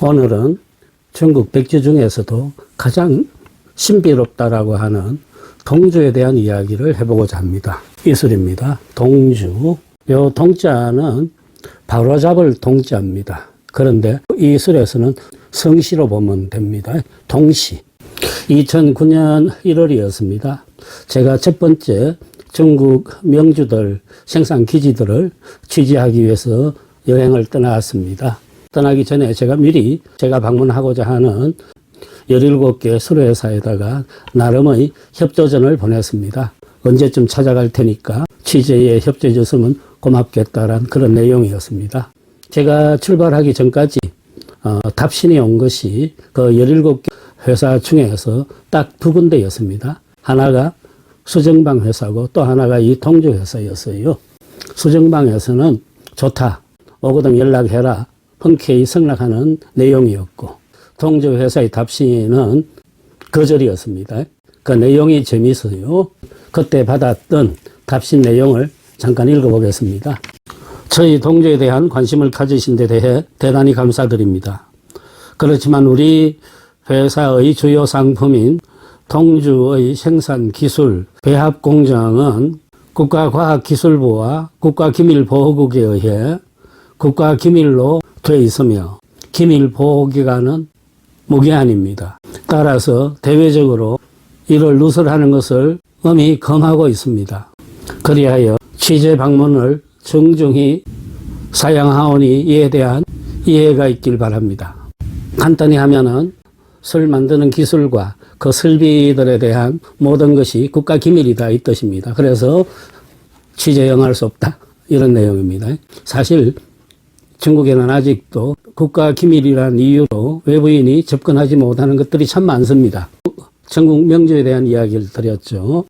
오늘은 중국 백주 중에서도 가장 신비롭다라고 하는 동주에 대한 이야기를 해보고자 합니다. 이술입니다. 동주. 요 동자는 바로잡을 동자입니다. 그런데 이 술에서는 성시로 보면 됩니다. 동시. 2009년 1월이었습니다. 제가 첫 번째 중국 명주들 생산 기지들을 취재하기 위해서 여행을 떠나왔습니다. 떠나기 전에 제가 미리 제가 방문하고자 하는 17개 수로회사에다가 나름의 협조전을 보냈습니다. 언제쯤 찾아갈 테니까 취재에 협조해 줬으면 고맙겠다라는 그런 내용이었습니다. 제가 출발하기 전까지 답신이 온 것이 그 17개 회사 중에서 딱 두 군데였습니다. 하나가 수정방 회사고 또 하나가 이 동주 회사였어요. 수정방에서는 좋다, 오거든 연락해라, 흔쾌히 승낙하는 내용이었고, 동주 회사의 답신은 거절이었습니다. 그 내용이 재미있어요. 그때 받았던 답신 내용을 잠깐 읽어보겠습니다. 저희 동주에 대한 관심을 가지신 데 대해 대단히 감사드립니다. 그렇지만 우리 회사의 주요 상품인 동주의 생산기술 배합공장은 국가과학기술부와 국가기밀보호국에 의해 국가기밀로 돼 있으며 기밀보호기관은 무기한입니다. 따라서 대외적으로 이를 누설하는 것을 엄히 검하고 있습니다. 그리하여 취재 방문을 정중히 사양하오니 이에 대한 이해가 있길 바랍니다. 간단히 하면은 술 만드는 기술과 그 설비들에 대한 모든 것이 국가기밀이다 이 뜻입니다. 그래서 취재 응할 수 없다 이런 내용입니다. 사실 중국에는 아직도 국가기밀이라는 이유로 외부인이 접근하지 못하는 것들이 참 많습니다. 전국 명주에 대한 이야기를 드렸죠.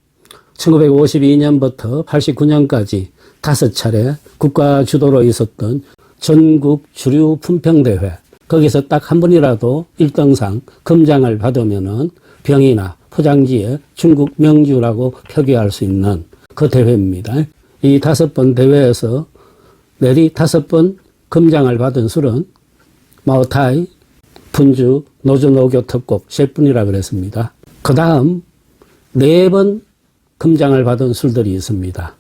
1952년부터 89년까지 5차례 국가 주도로 있었던 전국 주류 품평대회, 거기서 딱 한 번이라도 1등상 금장을 받으면은 병이나 포장지에 중국 명주라고 표기할 수 있는 그 대회입니다. 이 5번 대회에서 내리 5번 금장을 받은 술은 마오타이, 분주, 노주노교 특곡 3분이라 그랬습니다. 그 다음 4번 금장을 받은 술들이 있습니다.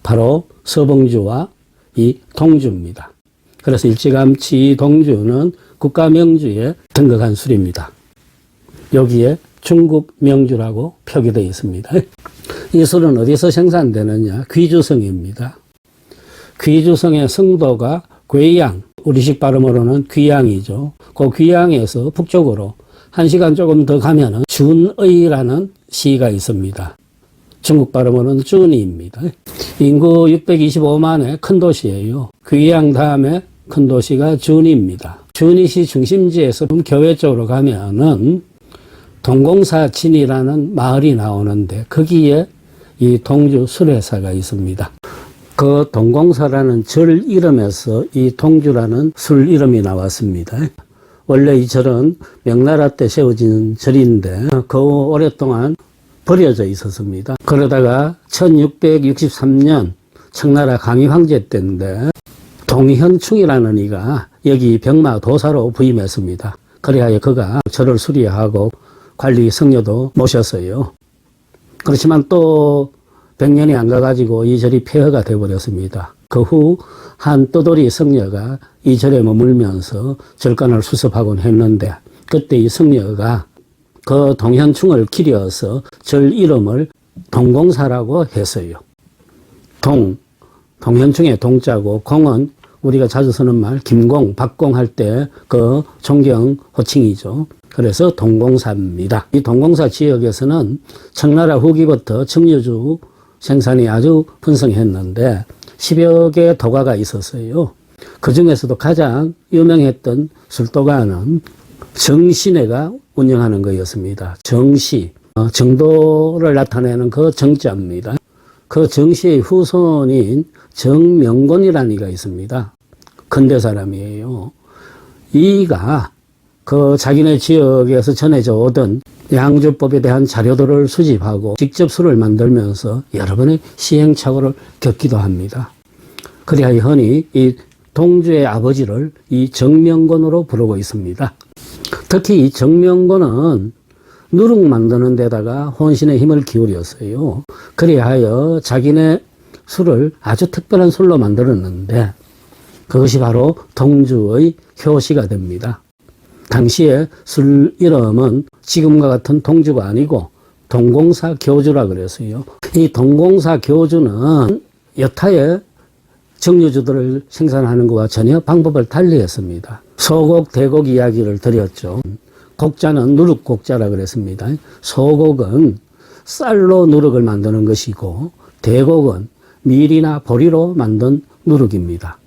바로 서봉주와 이 동주입니다. 그래서 일찌감치 이 동주는 국가명주에 등극한 술입니다. 여기에 중국 명주라고 표기되어 있습니다. 이 술은 어디서 생산되느냐? 귀주성입니다. 귀주성의 성도가 괴양, 우리식 발음으로는 귀양이죠. 그 귀양에서 북쪽으로 1시간 조금 더 가면은 준의라는 시가 있습니다. 중국 발음으로는 준이입니다. 인구 625만의 큰 도시예요. 귀양 다음에 큰 도시가 준이입니다. 준이시 중심지에서 교외 쪽으로 가면은 동공사진이라는 마을이 나오는데 거기에 이 동주 술회사가 있습니다. 그 동공사라는 절 이름에서 이 동주라는 술 이름이 나왔습니다. 원래 이 절은 명나라 때 세워진 절인데 그 오랫동안 버려져 있었습니다. 그러다가 1663년 청나라 강희 황제 때인데 동현충이라는 이가 여기 병마 도사로 부임했습니다. 그래야 그가 절을 수리하고 관리 성녀도 모셨어요. 그렇지만 또 100년이 안 가가지고 이 절이 폐허가 되어버렸습니다. 그 후 한 떠돌이 성녀가 이 절에 머물면서 절간을 수습하곤 했는데 그때 이 성녀가 그 동현충을 기려서 절 이름을 동공사라고 했어요. 동현충의 동자고 공은 우리가 자주 쓰는 말 김공, 박공 할 때 그 존경 호칭이죠. 그래서 동공사입니다. 이 동공사 지역에서는 청나라 후기부터 청류주 생산이 아주 풍성했는데 10여 개의 도가가 있었어요. 그 중에서도 가장 유명했던 술도가는 정신회가 운영하는 거였습니다. 정시, 정도를 나타내는 그 정자입니다. 그 정시의 후손인 정명곤이라는 이가 있습니다. 근대 사람이에요. 이가 그 자기네 지역에서 전해져 오던 양주법에 대한 자료들을 수집하고 직접 술을 만들면서 여러 번의 시행착오를 겪기도 합니다. 그래야 흔히 이 동주의 아버지를 이 정명곤으로 부르고 있습니다. 특히 이 정명곤은 누룩 만드는 데다가 혼신의 힘을 기울였어요. 그리하여 자기네 술을 아주 특별한 술로 만들었는데 그것이 바로 동주의 효시가 됩니다. 당시에 술 이름은 지금과 같은 동주가 아니고 동공사 교주라 그랬어요. 이 동공사 교주는 여타의 정유주들을 생산하는 것과 전혀 방법을 달리했습니다. 소곡, 대곡 이야기를 드렸죠. 곡자는 누룩곡자라 그랬습니다. 소곡은 쌀로 누룩을 만드는 것이고 대곡은 밀이나 보리로 만든 누룩입니다.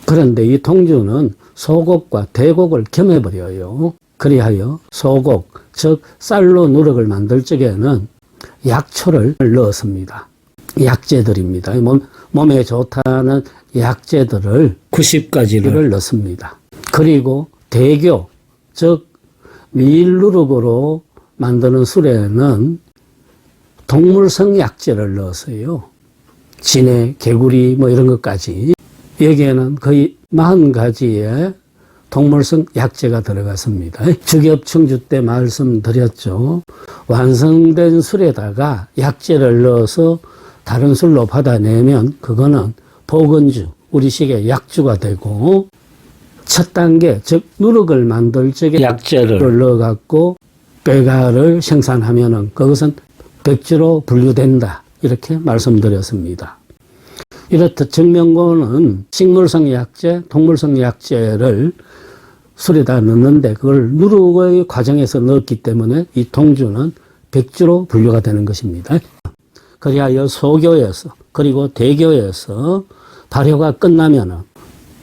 그런데 이 동주는 소곡과 대곡을 겸해버려요. 그리하여 소곡, 즉 쌀로 누룩을 만들 적에는 약초를 넣었습니다. 약재들입니다. 몸에 좋다는 약재들을 90가지를 넣습니다. 그리고 대교, 즉 밀누룩으로 만드는 술에는 동물성 약재를 넣었어요. 진해, 개구리 뭐 이런 것까지. 여기에는 거의 40가지의 동물성 약재가 들어갔습니다. 즉엽청주 때 말씀드렸죠. 완성된 술에다가 약재를 넣어서 다른 술로 받아내면 그거는 보건주, 우리식의 약주가 되고, 첫 단계, 즉 누룩을 만들 적에 약재를 넣어갖고 빼가를 생산하면은 그것은 백주로 분류된다, 이렇게 말씀드렸습니다. 이렇듯 정명곤은 식물성 약재, 동물성 약재를 술에다 넣는데 그걸 누룩의 과정에서 넣었기 때문에 이 동주는 백주로 분류가 되는 것입니다. 그리하여 소교에서 그리고 대교에서 발효가 끝나면은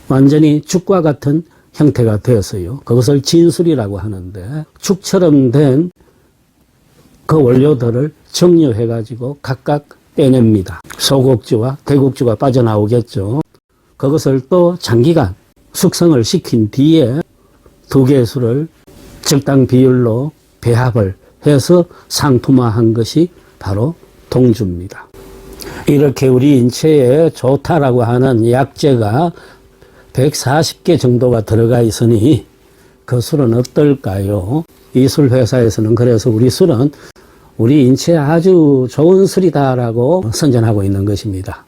완전히 죽과 같은 형태가 되었어요. 그것을 진술이라고 하는데 죽처럼 된 그 원료들을 정류해가지고 각각 빼냅니다. 소곡주와 대곡주가 빠져나오겠죠. 그것을 또 장기간 숙성을 시킨 뒤에 두 개의 술을 적당 비율로 배합을 해서 상품화한 것이 바로 동주입니다. 이렇게 우리 인체에 좋다라고 하는 약재가 140개 정도가 들어가 있으니 그 술은 어떨까요? 이 술 회사에서는 그래서 우리 술은 우리 인체에 아주 좋은 술이다라고 선전하고 있는 것입니다.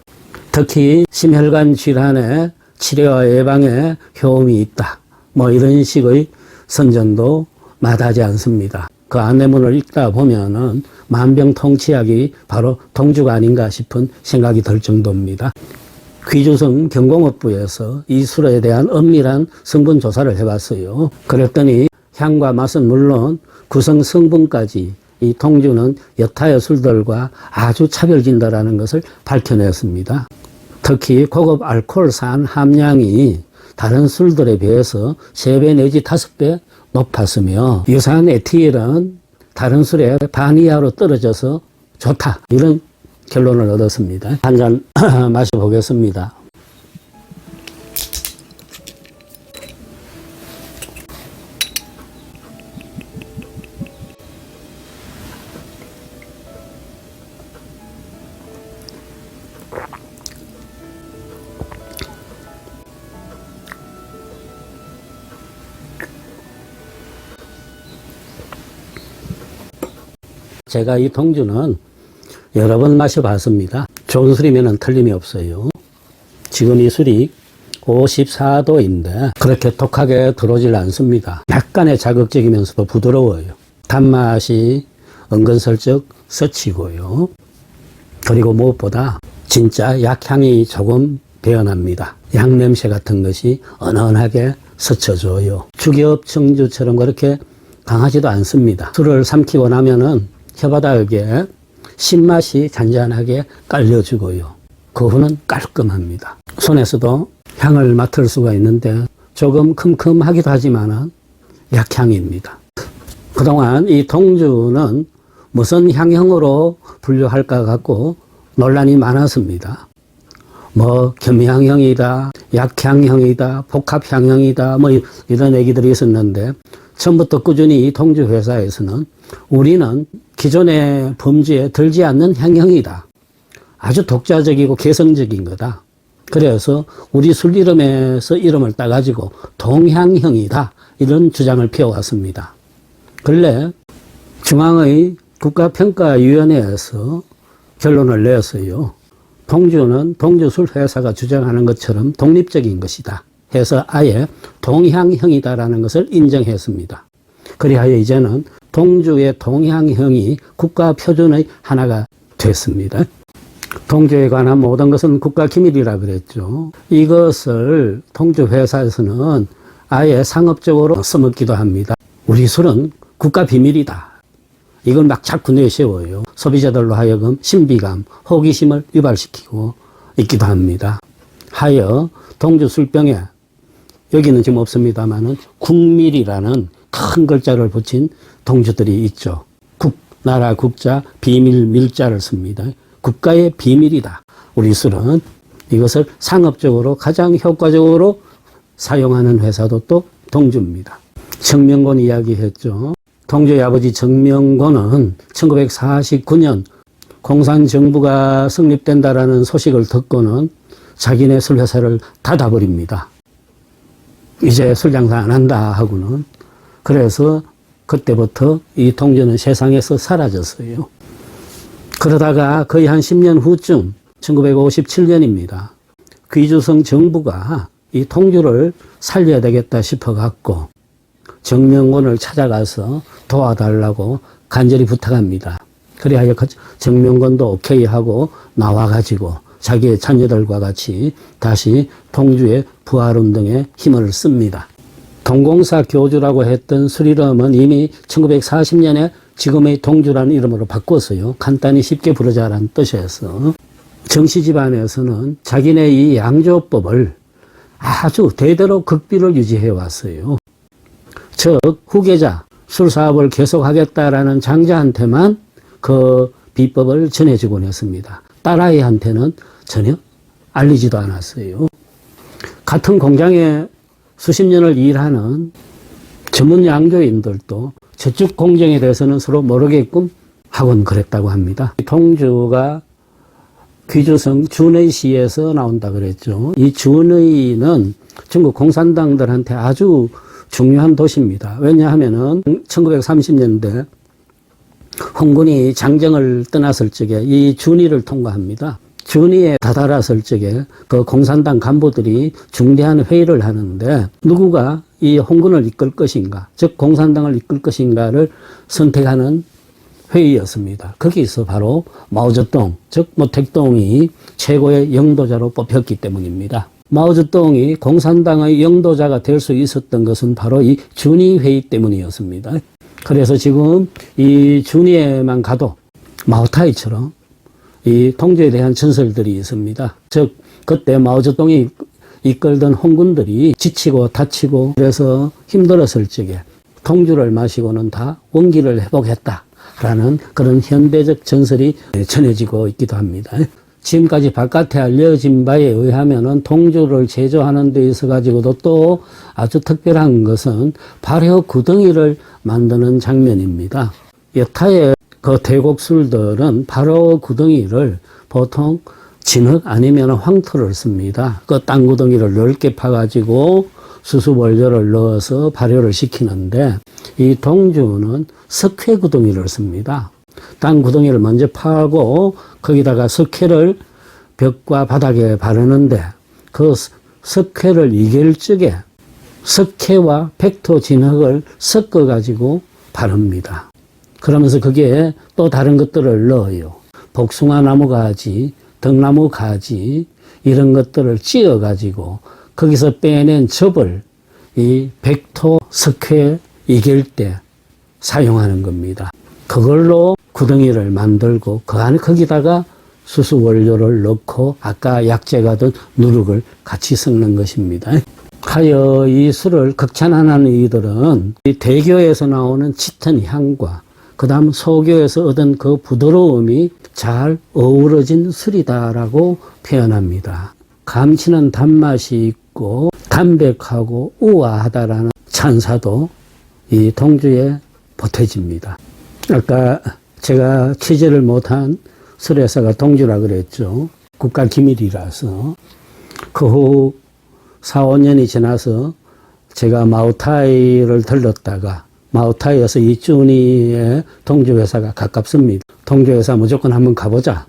특히 심혈관 질환의 치료와 예방에 효험이 있다, 뭐 이런 식의 선전도 마다하지 않습니다. 그 안내문을 읽다 보면은 만병통치약이 바로 동주가 아닌가 싶은 생각이 들 정도입니다. 귀주성 경공업부에서 이 술에 대한 엄밀한 성분 조사를 해봤어요. 그랬더니 향과 맛은 물론 구성 성분까지 이 동주는 여타의 술들과 아주 차별진다라는 것을 밝혀냈습니다. 특히 고급 알코올산 함량이 다른 술들에 비해서 3배 내지 5배 높았으며 유사한 에틸은 다른 술에 반 이하로 떨어져서 좋다, 이런 결론을 얻었습니다. 한 잔 마셔보겠습니다. 제가 이 동주는 여러 번 마셔봤습니다. 좋은 술이면 틀림이 없어요. 지금 이 술이 54도인데 그렇게 독하게 들어오질 않습니다. 약간의 자극적이면서도 부드러워요. 단맛이 은근슬쩍 스치고요. 그리고 무엇보다 진짜 약향이 조금 배어납니다. 약냄새 같은 것이 은은하게 스쳐줘요. 죽엽청주처럼 그렇게 강하지도 않습니다. 술을 삼키고 나면은 혀바닥에 신맛이 잔잔하게 깔려주고요. 그 후는 깔끔합니다. 손에서도 향을 맡을 수가 있는데 조금 큼큼하기도 하지만 약향입니다. 그동안 이 동주는 무슨 향형으로 분류할까 갖고 논란이 많았습니다. 뭐 겸향형이다, 약향형이다, 복합향형이다, 뭐 이런 얘기들이 있었는데 처음부터 꾸준히 이 동주 회사에서는 우리는 기존의 범주에 들지 않는 향형이다, 아주 독자적이고 개성적인 거다, 그래서 우리 술 이름에서 이름을 따가지고 동향형이다. 이런 주장을 펴왔습니다. 근래 중앙의 국가평가위원회에서 결론을 내었어요. 동주는 동주술회사가 주장하는 것처럼 독립적인 것이다 해서 아예 동향형이다라는 것을 인정했습니다. 그리하여 이제는 동주의 동향형이 국가표준의 하나가 됐습니다. 동주에 관한 모든 것은 국가기밀이라 그랬죠. 이것을 동주회사에서는 아예 상업적으로 써먹기도 합니다. 우리 술은 국가비밀이다. 이걸 막 자꾸 내세워요. 소비자들로 하여금 신비감, 호기심을 유발시키고 있기도 합니다. 하여 동주 술병에 여기는 지금 없습니다만은 국밀이라는 큰 글자를 붙인 동주들이 있죠. 나라 국자, 비밀 밀자를 씁니다. 국가의 비밀이다. 우리 술은 이것을 상업적으로 가장 효과적으로 사용하는 회사도 또 동주입니다. 정명곤 이야기했죠. 동주의 아버지 정명곤은 1949년 공산정부가 성립된다라는 소식을 듣고는 자기네 술회사를 닫아버립니다. 이제 술 장사 안 한다 하고는. 그래서 그때부터 이 동주는 세상에서 사라졌어요. 그러다가 거의 한 10년 후쯤 1957년입니다. 귀주성 정부가 이 동주를 살려야 되겠다 싶어 갖고 정명곤을 찾아가서 도와달라고 간절히 부탁합니다. 그래야 정명곤도 오케이 하고 나와가지고 자기의 자녀들과 같이 다시 동주의 부활운동에 힘을 씁니다. 동공사 교주라고 했던 술 이름은 이미 1940년에 지금의 동주라는 이름으로 바꿨어요. 간단히 쉽게 부르자라는 뜻에서. 정씨 집안에서는 자기네 이 양조법을 아주 대대로 극비를 유지해 왔어요. 즉 후계자 술사업을 계속하겠다라는 장자한테만 그 비법을 전해주곤 했습니다. 딸아이한테는 전혀 알리지도 않았어요. 같은 공장에 수십 년을 일하는 전문 양조인들도 저쪽 공정에 대해서는 서로 모르게끔 하곤 그랬다고 합니다. 동주가 귀주성 준의시에서 나온다 그랬죠. 이 준의는 중국 공산당들한테 아주 중요한 도시입니다. 왜냐하면은 1930년대 홍군이 장정을 떠났을 적에 이 준의를 통과합니다. 준의에 다다랐을 적에 그 공산당 간부들이 중대한 회의를 하는데 누구가 이 홍군을 이끌 것인가, 즉 공산당을 이끌 것인가를 선택하는 회의였습니다. 거기서 바로 마오쩌둥, 즉 모택동이 최고의 영도자로 뽑혔기 때문입니다. 마오쩌둥이 공산당의 영도자가 될 수 있었던 것은 바로 이 준의 회의 때문이었습니다. 그래서 지금 이 준의에만 가도 마오타이처럼 이 동주에 대한 전설들이 있습니다. 즉 그때 마오쩌둥이 이끌던 홍군들이 지치고 다치고 그래서 힘들었을 적에 동주를 마시고는 다 원기를 회복했다라는 그런 현대적 전설이 전해지고 있기도 합니다. 지금까지 바깥에 알려진 바에 의하면은 동주를 제조하는 데 있어 가지고도 또 아주 특별한 것은 발효 구덩이를 만드는 장면입니다. 여타의 그 대곡술들은 발효 구덩이를 보통 진흙 아니면 황토를 씁니다. 그 땅 구덩이를 넓게 파가지고 수수원료를 넣어서 발효를 시키는데 이 동주는 석회 구덩이를 씁니다. 땅 구덩이를 먼저 파고 거기다가 석회를 벽과 바닥에 바르는데 그 석회를 이길 적에 석회와 백토 진흙을 섞어 가지고 바릅니다. 그러면서 거기에 또 다른 것들을 넣어요. 복숭아 나무 가지, 등나무 가지 이런 것들을 찧어 가지고 거기서 빼낸 즙을 이 백토 석회 이길 때 사용하는 겁니다. 그걸로 구덩이를 만들고 그 안에 거기다가 수수 원료를 넣고 아까 약재가 된 누룩을 같이 섞는 것입니다. 하여 이 술을 극찬하는 이들은 이 대교에서 나오는 짙은 향과 그 다음 소교에서 얻은 그 부드러움이 잘 어우러진 술이다라고 표현합니다. 감치는 단맛이 있고 담백하고 우아하다라는 찬사도 이 동주에 보태집니다. 아까 제가 취재를 못한 술회사가 동주라 그랬죠. 국가 기밀이라서. 그 후 4, 5년이 지나서 제가 마오타이를 들렀다가 마오타이에서 이 쭈니의 동주회사가 가깝습니다. 동주회사 무조건 한번 가보자.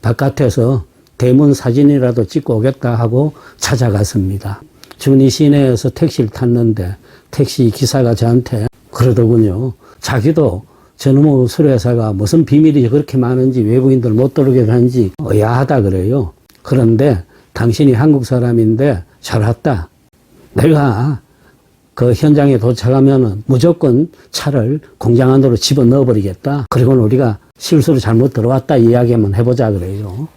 바깥에서 대문 사진이라도 찍고 오겠다 하고 찾아갔습니다. 쭈니 시내에서 택시를 탔는데 택시 기사가 저한테 그러더군요. 자기도 저놈의 술회사가 무슨 비밀이 그렇게 많은지 외국인들 못 들어오게 하는지 의아하다 그래요. 그런데 당신이 한국 사람인데 잘 왔다. 내가 그 현장에 도착하면은 무조건 차를 공장 안으로 집어넣어 버리겠다. 그리고는 우리가 실수로 잘못 들어왔다 이야기 한번 해보자 그래요.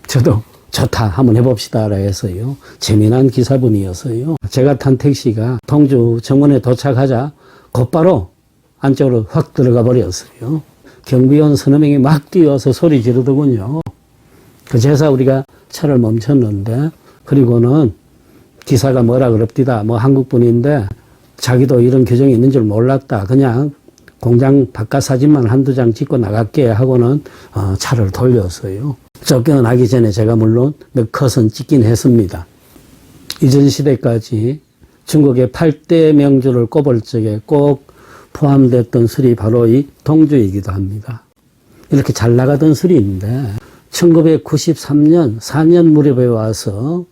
저도 좋다 한번 해봅시다라 해서요. 재미난 기사분이었어요. 제가 탄 택시가 동주 정원에 도착하자 곧바로 안쪽으로 확 들어가 버렸어요. 경비원 서너 명이 막 뛰어서 소리 지르더군요. 그제서 우리가 차를 멈췄는데 그리고는 기사가 뭐라 그럽디다. 뭐 한국분인데 자기도 이런 규정이 있는 줄 몰랐다. 그냥 공장 바깥 사진만 한두 장 찍고 나갈게 하고는 차를 돌렸어요. 쫓겨나기 전에 제가 물론 몇 컷은 찍긴 했습니다. 이전 시대까지 중국의 8대 명주를 꼽을 적에 꼭 포함됐던 술이 바로 이 동주이기도 합니다. 이렇게 잘 나가던 술인데 1993년 4년 무렵에 와서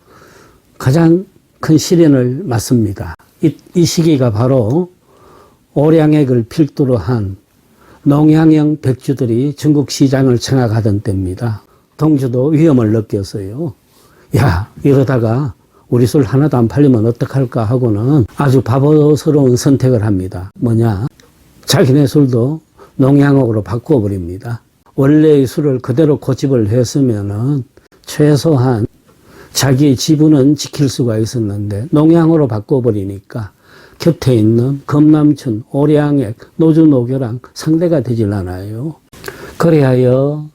가장 큰 시련을 맞습니다. 이 시기가 바로 오량액을 필두로 한 농양형 백주들이 중국 시장을 장악하던 때입니다. 동주도 위험을 느꼈어요. 야, 이러다가 우리 술 하나도 안 팔리면 어떡할까 하고는 아주 바보스러운 선택을 합니다. 뭐냐? 자기네 술도 농양옥으로 바꿔버립니다. 원래의 술을 그대로 고집을 했으면은 최소한 자기의 지분은 지킬 수가 있었는데 농양으로 바꿔버리니까 곁에 있는 금남춘, 오량액, 노주노교랑 상대가 되질 않아요. 그리하여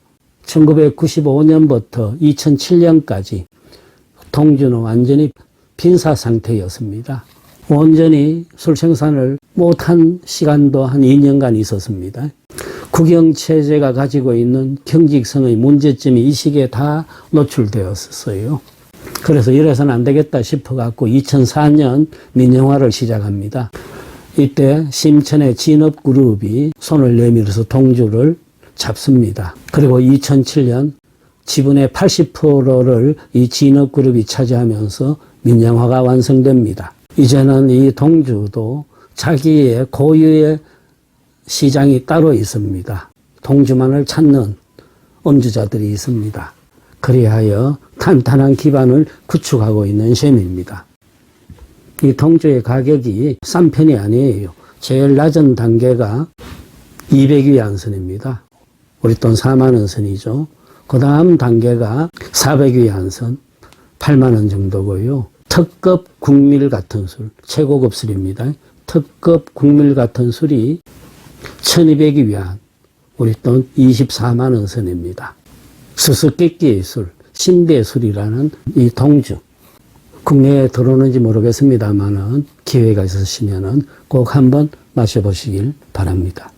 1995년부터 2007년까지 동주는 완전히 빈사 상태였습니다. 온전히 술 생산을 못한 시간도 한 2년간 있었습니다. 국영체제가 가지고 있는 경직성의 문제점이 이 시기에 다 노출되었어요. 그래서 이래서는 안 되겠다 싶어갖고 2004년 민영화를 시작합니다. 이때 심천의 진업그룹이 손을 내밀어서 동주를 잡습니다. 그리고 2007년 지분의 80%를 이 진업그룹이 차지하면서 민영화가 완성됩니다. 이제는 이 동주도 자기의 고유의 시장이 따로 있습니다. 동주만을 찾는 음주자들이 있습니다. 그리하여 탄탄한 기반을 구축하고 있는 셈입니다. 이 동주의 가격이 싼 편이 아니에요. 제일 낮은 단계가 200위안선입니다. 우리 돈 4만 원 선이죠. 그 다음 단계가 400위안선, 8만 원 정도고요. 특급 국밀 같은 술, 최고급 술입니다. 특급 국밀 같은 술이 1200위안, 우리 돈 24만 원 선입니다. 수수께끼의 술, 신비의 술이라는 이 동주. 국내에 들어오는지 모르겠습니다만은 기회가 있으시면은 꼭 한번 마셔보시길 바랍니다.